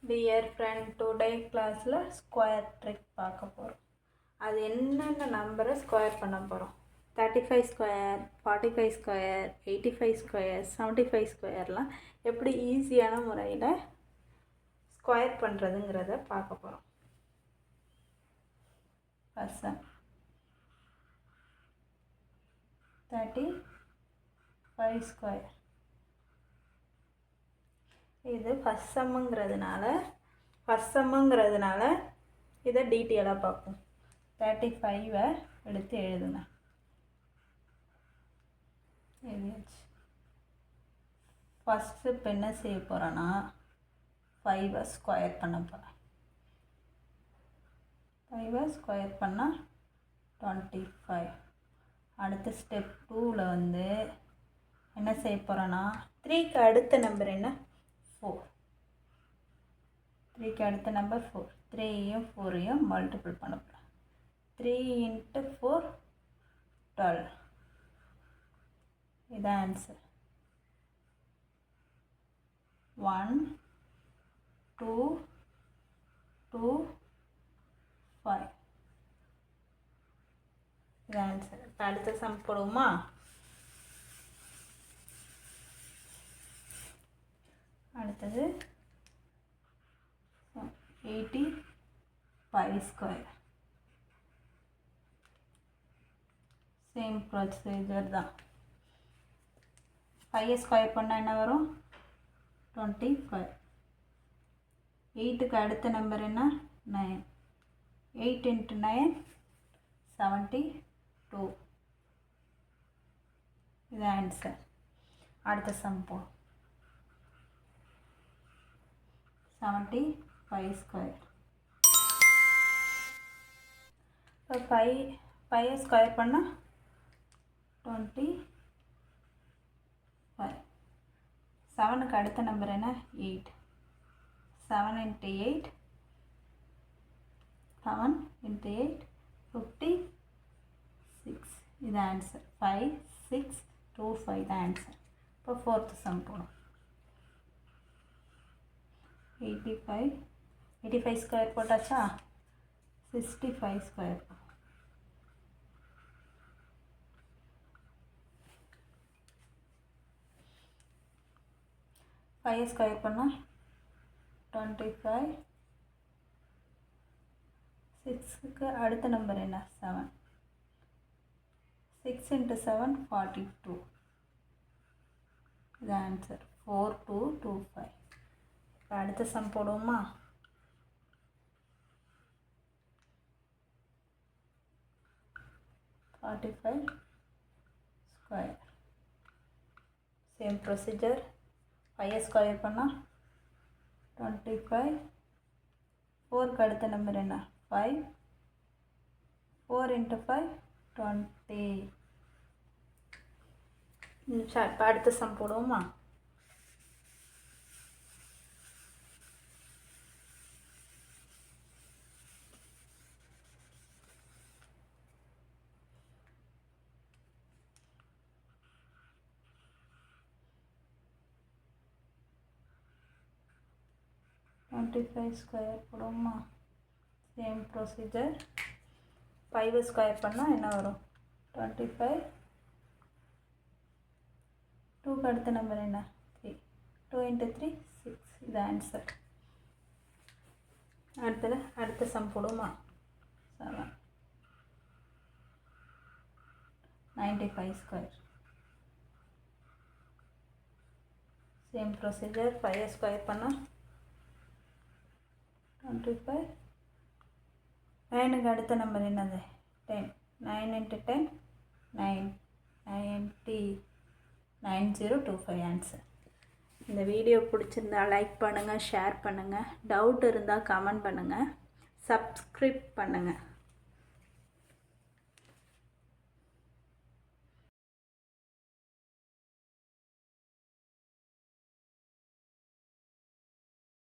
Dear friend, today classல square trick பார்க்க போகிறோம். அது என்னென்ன நம்பரை ஸ்கொயர் பண்ண போகிறோம். 35 ஸ்கொயர், 45 ஸ்கொயர், 85 ஸ்கொயர், 75 ஸ்கொயர்லாம் எப்படி ஈஸியான முறையில் ஸ்கொயர் பண்ணுறதுங்கிறத பார்க்க போகிறோம். First sum 35 square. இது ஃபஸ்ட் சம்முங்கிறதுனால இதை டீட்டெயிலாக பார்ப்போம். 35 எடுத்து எழுதுங்க. எழுதியாச்சு. ஃபஸ்ட்டு இப்போ என்ன செய்ய போகிறேன்னா 5 ஸ்கொயர் பண்ண போகிறேன். 5 ஸ்கொயர் பண்ணால் 25. அடுத்த ஸ்டெப் 2ல் வந்து என்ன செய்ய போகிறேன்னா 3க்கு அடுத்த நம்பர் என்ன 4. 3க்கு அடுத்த நம்பர் 4. 3யும் 4யும் மல்டிபிள் பண்ண போகிறேன். 3 × 4 12. இதான் ஆன்சர். 1 2 2 5. இதான் ஆன்சர். இப்போ அடுத்த சம் போடுவோமா? அடுத்தது 85 ஸ்கொயர். சேம் ப்ரொசீஜர் தான். 5 ஸ்கொயர் பண்ணால் என்ன வரும்? 25. 8க்கு அடுத்த நம்பர் என்ன 9. 8 × 9 72. இது ஆன்சர். அடுத்த சம் போடும். 75 ஸ்கொயர். இப்போ 5 ஸ்கொயர் பண்ணால் 25. 7க்கு அடுத்த நம்பர் என்ன 8. 7 × 8 7 × 8 56. இது ஆன்சர். 5 6 2 5 தான் ஆன்சர். இப்போ 4th சம் போடும். 85 ஸ்கொயர் போட்டாச்சா? 65 ஸ்கொயர். 5 ஸ்கொயர் பண்ணால் 25. 6க்கு அடுத்த நம்பர் என்ன 7. 6 × 7 42. இது ஆன்சர். 4225. இப்போ அடுத்த சம் போடுவோமா? ஸ்கொயர். Same procedure. 5 ஸ்கொயர் பண்ணால் 25. 4க்கு அடுத்த நம்பர் என்ன 5. 4 × 5 20. இப்போ அடுத்த சம் போடுவோமா? ஸ்கொயர் போடுவோமா? Same procedure. 5 ஸ்கொயர் பண்ணால் என்ன வரும் 25. 2க்கு அடுத்த நம்பர் என்ன 3. 2 × 3 6. இது ஆன்சர். அடுத்த சம் போடுவோமா? 7 95 ஸ்கொயர். Same procedure. 5 ஸ்கொயர் பண்ணால் 25. 9க்கு அடுத்த நம்பர் என்னது 10. 9 × 10 9. 9025 ஆன்சர். இந்த வீடியோ பிடிச்சிருந்தா லைக் பண்ணுங்கள், ஷேர் பண்ணுங்கள். டவுட் இருந்தால் கமெண்ட் பண்ணுங்கள், சப்ஸ்கிரைப் பண்ணுங்கள்.